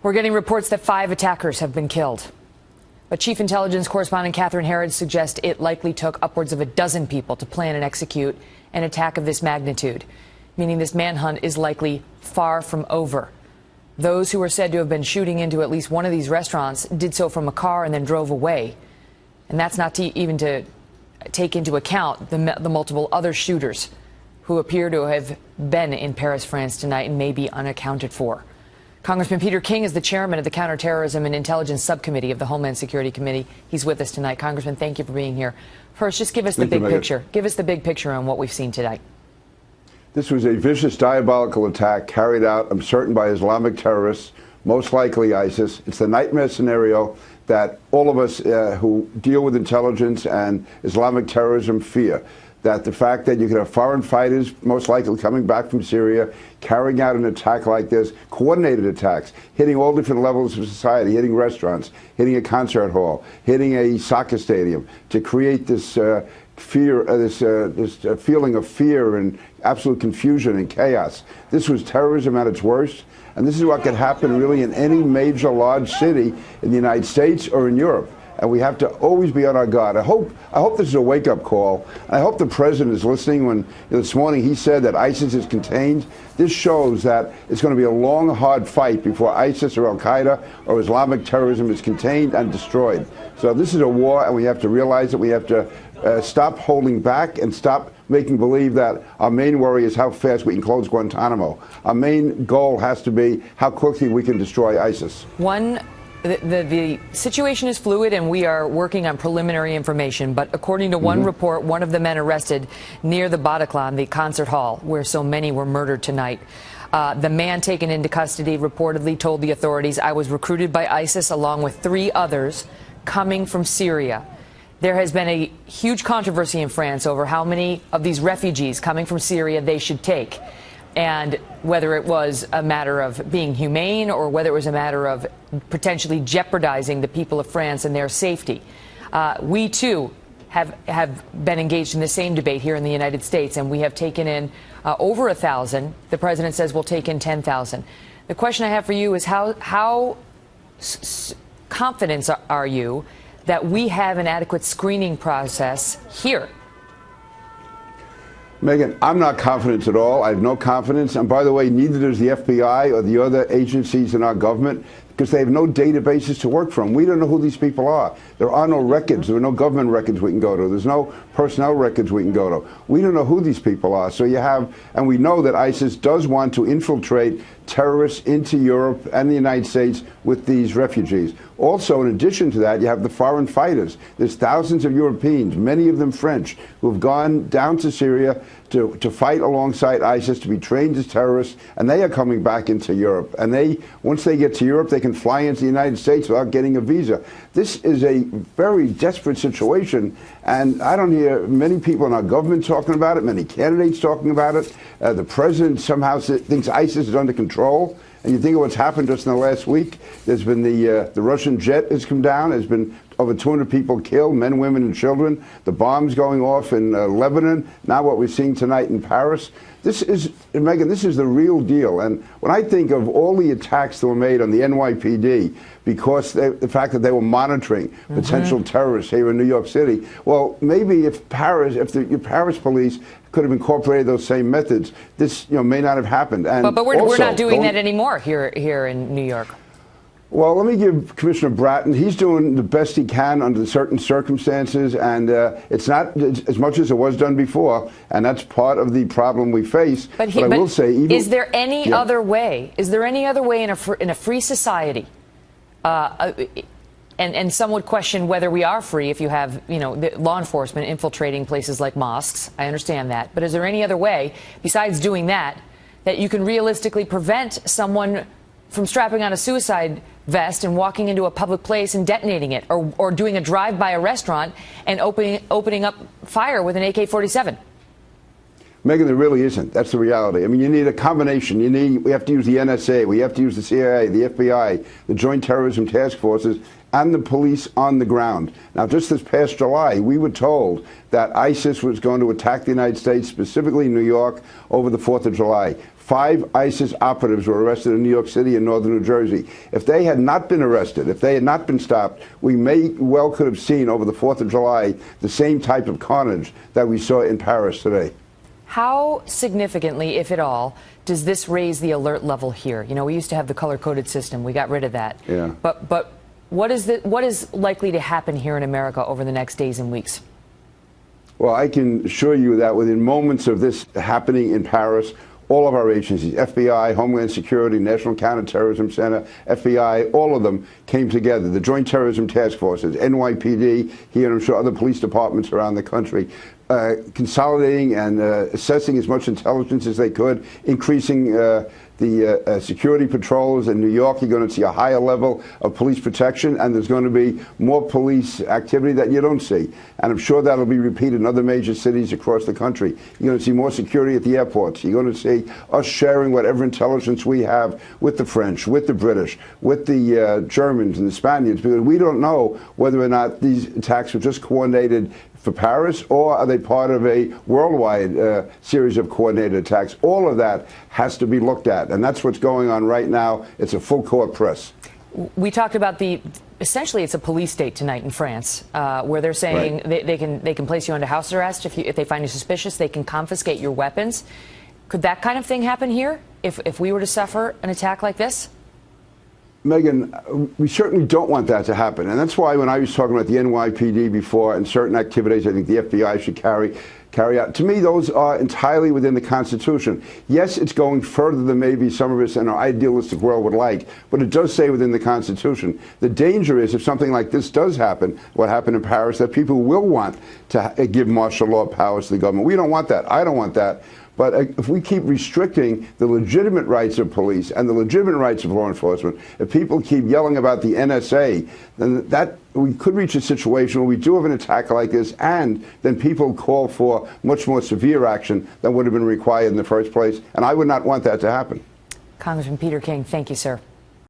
We're getting reports that 5 attackers have been killed. But Chief Intelligence Correspondent Catherine Herridge suggests it likely took upwards of a dozen people to plan and execute an attack of this magnitude, meaning this manhunt is likely far from over. Those who are said to have been shooting into at least one of these restaurants did so from a car and then drove away. And that's not even to take into account the multiple other shooters who appear to have been in Paris, France tonight and may be unaccounted for. Congressman Peter King is the chairman of the Counterterrorism and Intelligence Subcommittee of the Homeland Security Committee. He's with us tonight. Congressman, thank you for being here. First, just give us the big picture. Give us the big picture on what we've seen tonight. This was a vicious, diabolical attack carried out, I'm certain, by Islamic terrorists, most likely ISIS. It's the nightmare scenario that all of us who deal with intelligence and Islamic terrorism fear. That the fact that you could have foreign fighters, most likely coming back from Syria, carrying out an attack like this, coordinated attacks, hitting all different levels of society, hitting restaurants, hitting a concert hall, hitting a soccer stadium, to create this fear, this feeling of fear and absolute confusion and chaos. This was terrorism at its worst, and this is what could happen really in any major large city in the United States or in Europe. And we have to always be on our guard. I hope this is a wake-up call. I hope the president is listening when this morning he said that ISIS is contained. This shows that it's going to be a long, hard fight before ISIS or Al-Qaeda or Islamic terrorism is contained and destroyed. So this is a war, and we have to realize that we have to stop holding back and stop making believe that our main worry is how fast we can close Guantanamo. Our main goal has to be how quickly we can destroy ISIS. The situation is fluid, and we are working on preliminary information. But according to one report, one of the men arrested near the Bataclan, the concert hall, where so many were murdered tonight. The man taken into custody reportedly told the authorities, "I was recruited by ISIS along with 3 others coming from Syria." There has been a huge controversy in France over how many of these refugees coming from Syria they should take, and whether it was a matter of being humane or whether it was a matter of potentially jeopardizing the people of France and their safety. We, too, have been engaged in the same debate here in the United States, and we have taken in over 1,000. The president says we'll take in 10,000. The question I have for you is how confident are you that we have an adequate screening process here? Megan, I'm not confident at all. I have no confidence. And by the way, neither does the FBI or the other agencies in our government, because they have no databases to work from. We don't know who these people are. There are no records. There are no government records we can go to. There's no personnel records we can go to. We don't know who these people are. So you have, and we know that ISIS does want to infiltrate terrorists into Europe and the United States with these refugees. Also, in addition to that, you have the foreign fighters. There's thousands of Europeans, many of them French, who have gone down to Syria to fight alongside ISIS, to be trained as terrorists, and they are coming back into Europe. And once they get to Europe, they can fly into the United States without getting a visa. This is a very desperate situation, and I don't hear many people in our government talking about it, many candidates talking about it. The president somehow thinks ISIS is under control. And you think of what's happened just in the last week. There's been the Russian jet has come down. There's been over 200 people killed, men, women, and children. The bombs going off in Lebanon. Now what we're seeing tonight in Paris. This is, Megan, this is the real deal. And when I think of all the attacks that were made on the NYPD, because the fact that they were monitoring potential terrorists here in New York City, well, maybe if the Paris police could have incorporated those same methods, this may not have happened. And but we're not doing that anymore here in New York. Well, let me give Commissioner Bratton, he's doing the best he can under certain circumstances, and it's not as much as it was done before, and that's part of the problem we face. But I will say, even, is there any other way? Is there any other way in a free society? And some would question whether we are free if you have, the law enforcement infiltrating places like mosques. I understand that. But is there any other way, besides doing that you can realistically prevent someone from strapping on a suicide vest and walking into a public place and detonating it, or doing a drive by a restaurant and opening up fire with an AK-47? Megan, there really isn't. That's the reality. I mean, you need a combination. We have to use the NSA, we have to use the CIA, the FBI, the Joint Terrorism Task Forces, and the police on the ground. Now, just this past July, we were told that ISIS was going to attack the United States, specifically New York, over the 4th of July. 5 ISIS operatives were arrested in New York City and northern New Jersey. If they had not been arrested, if they had not been stopped, we may well could have seen over the 4th of July the same type of carnage that we saw in Paris today. How significantly, if at all, does this raise the alert level here? You know, we used to have the color-coded system. We got rid of that. Yeah. But what is likely to happen here in America over the next days and weeks? Well, I can assure you that within moments of this happening in Paris, all of our agencies, FBI, Homeland Security, National Counterterrorism Center, FBI, all of them came together. The Joint Terrorism Task Forces, NYPD, here and I'm sure other police departments around the country, consolidating and assessing as much intelligence as they could, increasing the security patrols. In New York, you're going to see a higher level of police protection, and there's going to be more police activity that you don't see. And I'm sure that'll be repeated in other major cities across the country. You're going to see more security at the airports. You're going to see us sharing whatever intelligence we have with the French, with the British, with the Germans and the Spaniards, because we don't know whether or not these attacks were just coordinated for Paris, or are they part of a worldwide series of coordinated attacks? All of that has to be looked at, and that's what's going on right now. It's a full court press. We talked about essentially it's a police state tonight in France, where they're saying they can place you under house arrest if they find you suspicious. They can confiscate your weapons. Could that kind of thing happen here if we were to suffer an attack like this? Megan, we certainly don't want that to happen. And that's why when I was talking about the NYPD before and certain activities I think the FBI should carry out, to me, those are entirely within the Constitution. Yes, it's going further than maybe some of us in our idealistic world would like, but it does say within the Constitution. The danger is if something like this does happen, what happened in Paris, that people will want to give martial law powers to the government. We don't want that. I don't want that. But if we keep restricting the legitimate rights of police and the legitimate rights of law enforcement, if people keep yelling about the NSA, then we could reach a situation where we do have an attack like this, and then people call for much more severe action than would have been required in the first place. And I would not want that to happen. Congressman Peter King, thank you, sir.